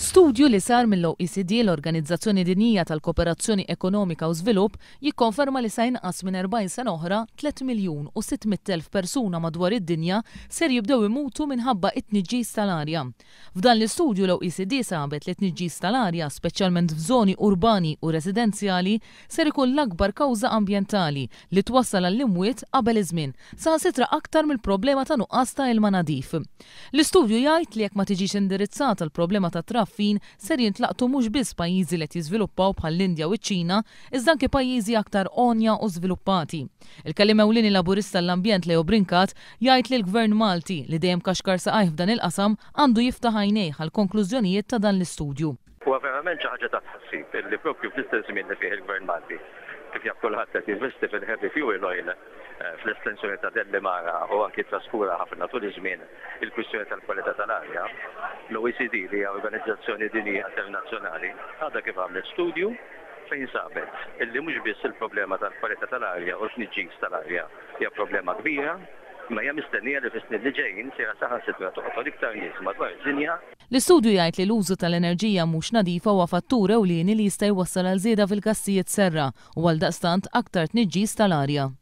Studju li sar mill-OECD l-Organizzazzjoni Dinjija tal-Kooperazzjoni Ekonomika u Żvilupp jikkonferma li sa jinqas minn 40 sena oħra 3,600,000 persuna madwar id-dinja ser jibdew imutu minħabba it-tniġġis tal-arja. F'dan l-istudju l-OECD sabet li t-tniġġis tal-arja, speċjalment f'żoni urbani u residenzjali, ser ikun l-akbar kawża ambjentali li twassal għall-imwiet qabel iż-żmien, saħansitra aktar mill-problema ta' nuqqas ta' ilma nadif. L-istudju jgħid li jekk ma tiġix indirizzata l-problema ta' traffin ser jintlaqtu mhux biss pajjiżi li jiżviluppaw bħall-Indja u ċ-Ċina, iżda anke pajjiżi aktar onja u żviluppati. Il-kelliem ewlieni laburista l-ambjent Leo Brincat jgħid li l-Gvern Malti li dejjem kaxkar saqajh f'dan il-qasam għandu jiftaħ għajnejh għall-konklużjonijiet ta' dan l-istudju. Huwa verament xi ħaġa ta' tħassib li proprju fl-istess żmien li fih il-Gvern Malti kif jaf kulħadd qed jinvesti fil-heavy fuel oil fl-estensjoni ta' Delli Mara u anki traskura ħafna tul iż-żmien il-kwistjoni tal-kwalità tal-arja, l-OECD li hija Organizzazzjoni Dinjija Internazzjonali għadha kif għamlet studju fejn sabet illi mhux biss il-problema tal-kwalità tal-arja u t-tniġġis tal-arja hija problema kbira, ma hija mistennija li fis-snin li ġejjin sejra saħansitra toqgħod iktar nies madwar id-dinja. L-istudju jgħid li l-użu tal-enerġija mhux nadifa huwa fattur ewlieni li jista' jwassal għal żieda fil-gassijiet serra u għaldaqstant aktar tniġġis tal-arja.